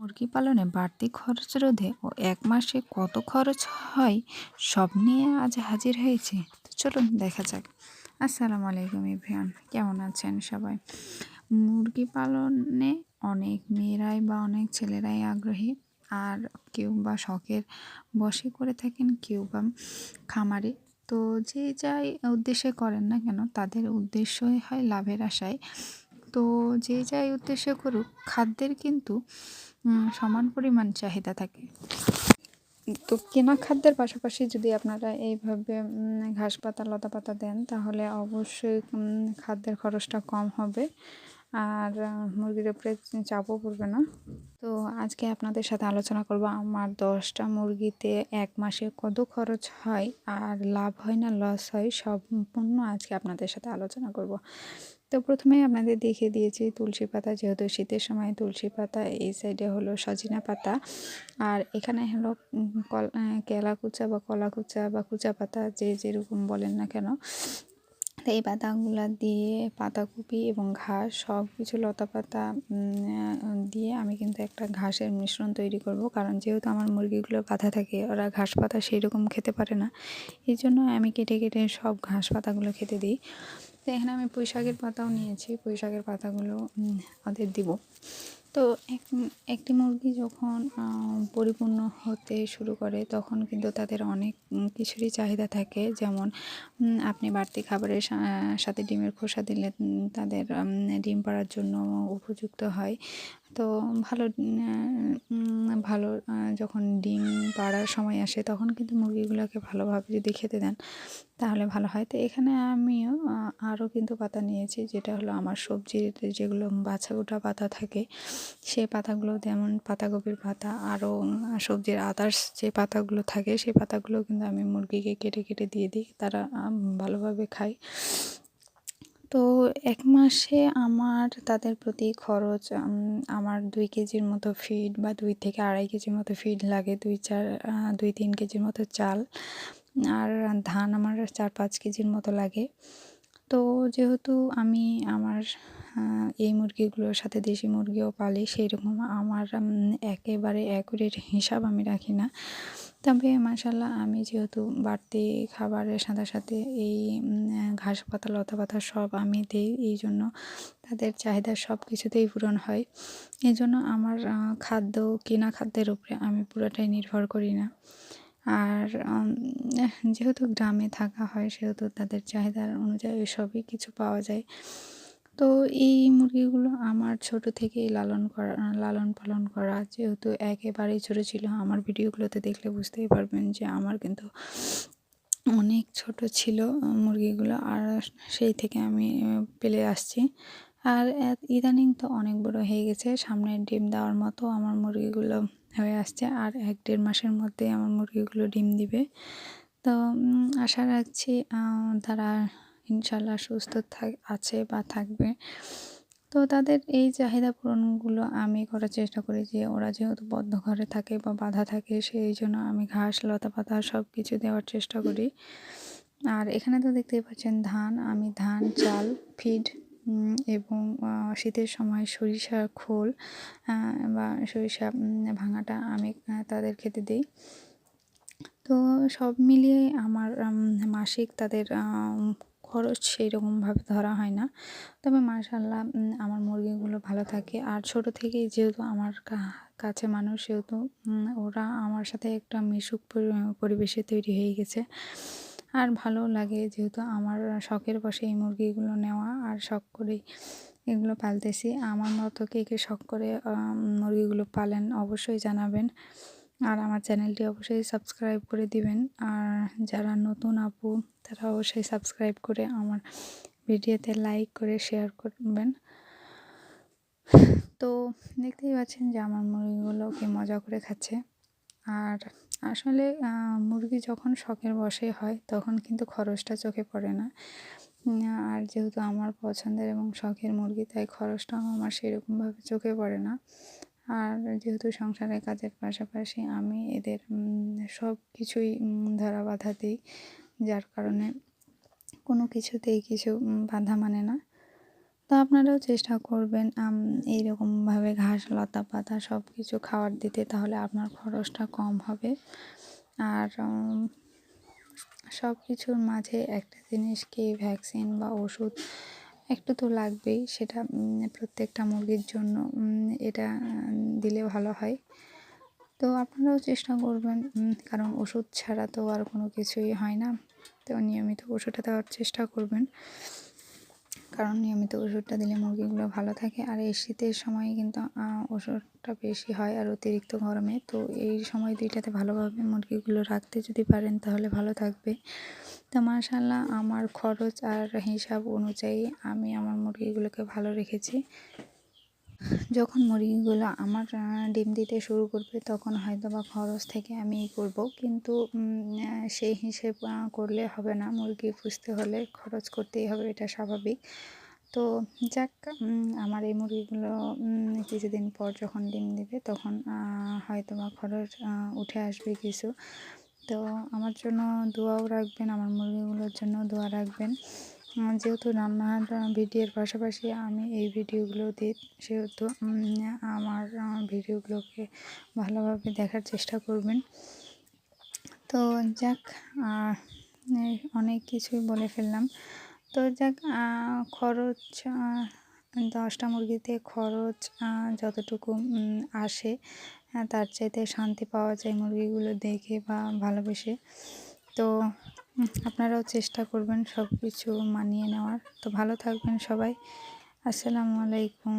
মুরগি পালনে বাড়তি খরচ রোধে ও ১ মাসে কত খরচ হয় সব নিয়ে আজ হাজির হয়েছি। তো চলুন দেখা যাক। আসসালামু আলাইকুম এভরিওয়ান, কেমন আছেন সবাই? মুরগি পালনে অনেক মেয়েরাই বা অনেক ছেলেরাই আগ্রহী। আর কেউ বা শখের বশে করে থাকেন, কেউ বা খামারে। তো যে যাই উদ্দেশ্যে করেন না কেন, তাদের উদ্দেশ্যই হয় লাভের আশায়। তো যে যাই উদ্দেশ্যে করুক, খাদ্যের কিন্তু সমান পরিমাণ চাহিদা থাকে। তো কেনা খাদ্যের পাশাপাশি যদি আপনারা এইভাবে ঘাস পাতা লতা পাতা দেন, তাহলে অবশ্যই খাদ্যের খরচটা কম হবে আর মুরগির উপরে চাপও পড়বে না। তো আজকে আপনাদের সাথে আলোচনা করব আমার 10টা মুরগিতে 1 মাসে কত খরচ হয় আর লাভ হয় না লস হয়, সম্পূর্ণ আজকে আপনাদের সাথে আলোচনা করব। তো প্রথমেই আপনাদের দেখিয়ে দিয়েছি তুলসী পাতা, যেহেতু শীতের সময় তুলসী পাতা, এই সাইডে হলো সজিনা পাতা, আর এখানে হলো কেলা কুচা বা কলা কুচা বা কুচা পাতা, যে যেরকম বলেন না কেন। তো এই পাতাগুলো দিয়ে পাতাকপি এবং ঘাস সব কিছু লতা পাতা দিয়ে আমি কিন্তু একটা ঘাসের মিশ্রণ তৈরি করব, কারণ যেহেতু আমার মুরগিগুলো বাঁধা থাকে, ওরা ঘাস পাতা সেই রকম খেতে পারে না। এই জন্য আমি কেটে কেটে সব ঘাস পাতাগুলো খেতে দিই। তো এখানে আমি পুঁইশাকের পাতাও নিয়েছি, পুঁইশাকের পাতাগুলো ওদের দিব। তো একটি মুরগি যখন পরিপূর্ণ হতে শুরু করে, তখন কিন্তু তাদের অনেক কিছুরই চাহিদা থাকে। যেমন আপনি বাড়তি খাবারের সাথে ডিমের খোসা দিলে তাদের ডিম পাড়ার জন্য উপযুক্ত হয়। তো ভালো ভালো যখন ডিম পাড়ার সময় আসে, তখন কিন্তু মুরগিগুলোকে ভালোভাবে যদি খেতে দেন, তাহলে ভালো হয়। তো এখানে আমিও আরও কিন্তু পাতা নিয়েছি, যেটা হলো আমার সবজির যেগুলো বাছাগোটা পাতা থাকে, সেই পাতাগুলো, যেমন পাতাকপির পাতা, আরও সবজির আদার্স যে পাতাগুলো থাকে, সেই পাতাগুলো কিন্তু আমি মুরগিকে কেটে কেটে দিয়ে দিই, তারা ভালোভাবে খায়। তো 1 মাসে আমার তাদের প্রতি খরচ, আমার 2 কেজির মতো ফিড বা 2 থেকে 2.5 কেজির মতো ফিড লাগে, 2-3 কেজির মতো চাল, আর ধান আমার 4-5 কেজির মতো লাগে। তো যেহেতু আমি আমার এই মুরগিগুলোর সাথে দেশি মুরগিও পালি, সেইরকম আমার একেবারে অ্যাকুরেট হিসাব আমি রাখি না। তবে মাশাআল্লাহ, আমি যেহেতু বাড়তি খাবারের সাথে সাথে এই ঘাস পাতা লতা পাতা সব আমি দিই, এই জন্য তাদের চাহিদা সব কিছুতেই পূরণ হয়। এই জন্য আমার কেনা খাদ্যের উপরে আমি পুরোটাই নির্ভর করি না। আর যেহেতু গ্রামে থাকা হয়, সেহেতু তাদের চাহিদার অনুযায়ী সবই কিছু পাওয়া যায়। তো এই মুরগিগুলো আমার ছোট থেকেই লালন পালন করা, যেহেতু একেবারেই ছোট ছিল। আমার ভিডিওগুলোতে দেখলে বুঝতেই পারবেন যে আমার কিন্তু অনেক ছোট ছিল মুরগিগুলো, আর সেই থেকে আমি পেলে আসছি। আর ইদানিং তো অনেক বড় হয়ে গেছে, সামনে ডিম দেওয়ার মতো আমার মুরগিগুলো হয়ে আসছে, আর 1-1.5 মাসের মধ্যে আমার মুরগিগুলো ডিম দিবে। তো আশা রাখছি তারা ইনশাল্লাহ সুস্থ আছে বা থাকবে। তো তাদের এই চাহিদা পূরণগুলো আমি করার চেষ্টা করি, যে ওরা যেহেতু বদ্ধ ঘরে থাকে বা বাঁধা থাকে, সেই জন্য আমি ঘাস লতা পাতা সব কিছু দেওয়ার চেষ্টা করি। আর এখানে তো দেখতেই পাচ্ছেন আমি ধান, চাল, ফিড এবং শীতের সময় সরিষার খোল বা সরিষা ভাঙাটা আমি তাদের খেতে দিই। তো সব মিলিয়ে আমার মাসিক তাদের খরচ সেইরকমভাবে ধরা হয় না। তবে মাশাআল্লাহ, আমার মুরগিগুলো ভালো থাকে। আর ছোট থেকেই যেহেতু আমার কাছে মানুষ, সেহেতু ওরা আমার সাথে একটা মিশুক পরিবেশে তৈরি হয়ে গেছে। আর ভালোও লাগে, যেহেতু আমার শখের বশে এই মুরগিগুলো নেওয়া, আর শখ করেই এগুলো পালতেছি। আমার মতো কে কে শখ করে মুরগিগুলো পালেন অবশ্যই জানাবেন। আর আমার চ্যানেলটি অবশ্যই সাবস্ক্রাইব করে দিবেন। আর যারা নতুন আপু, তারা অবশ্যই সাবস্ক্রাইব করে আমার ভিডিওতে লাইক করে শেয়ার করবেন। তো দেখতেই পাচ্ছেন যে আমার মুরগিগুলো কি মজা করে খাচ্ছে। আর আসলে মুরগি যখন শখের বশে হয়, তখন কিন্তু খরচটা চোখে পড়ে না। আর যেহেতু আমার পছন্দের এবং শখের মুরগি, তাই খরচটাও আমার সেরকমভাবে চোখে পড়ে না। আর যেহেতু সংসারের কাজের পাশাপাশি আমি এদের সব কিছুই ধরা বাঁধা দিই, যার কারণে কোনো কিছুতেই কিছু বাধা মানে না। তো আপনারাও চেষ্টা করবেন এইরকমভাবে ঘাস লতা পাতা সব কিছু খাবার দিতে, তাহলে আপনার খরচটা কম হবে। আর সব কিছুর মাঝে একটা জিনিস কি, ভ্যাকসিন বা ওষুধ একটু তো লাগবেই, সেটা প্রত্যেকটা মুরগির জন্য এটা দিলে ভালো হয়। তো আপনারাও চেষ্টা করবেন, কারণ ওষুধ ছাড়া তো আর কোনো কিছুই হয় না। তো নিয়মিত ওষুধটা দেওয়ার চেষ্টা করবেন, কারণ নিয়মিত ওষুধটা দিলে মুরগিগুলো ভালো থাকে। আর এই শীতের সময় কিন্তু ওষুধটা বেশি হয়, আর অতিরিক্ত গরমে। তো এই সময় দুইটাতে ভালোভাবে মুরগিগুলো রাখতে যদি পারেন তাহলে ভালো থাকবে। তো মাশাআল্লাহ, আমার খরচ আর হিসাব অনুযায়ী আমি আমার মুরগিগুলোকে ভালো রেখেছি। যখন মুরগিগুলো আমার ডিম দিতে শুরু করবে তখন হয়তোবা খরচ থেকে আমি করব, কিন্তু সেই হিসেব করলে হবে না। মুরগি পুষতে হলে খরচ করতেই হবে, এটা স্বাভাবিক। তো যাক, আমার এই মুরগিগুলো কিছুদিন পর যখন ডিম দেবে তখন হয়তোবা খরচ উঠে আসবে কিছু। তো আমার জন্য দোয়াও রাখবেন, আমার মুরগিগুলোর জন্য দোয়া রাখবেন। যেহেতু রান্নার ভিডিওর পাশাপাশি আমি এই ভিডিওগুলো দিই, সেহেতু আমার ভিডিওগুলোকে ভালোভাবে দেখার চেষ্টা করবেন। তো যাক, অনেক কিছুই বলে ফেললাম। তো যাক, খরচ 10টা মুরগিতে খরচ যতটুকু আসে, তার চাইতে শান্তি পাওয়া যায় মুরগিগুলো দেখে বা ভালোবেসে। তো আপনারাও চেষ্টা করবেন সব কিছু মানিয়ে নেওয়ার। তো ভালো থাকবেন সবাই। আসসালামু আলাইকুম।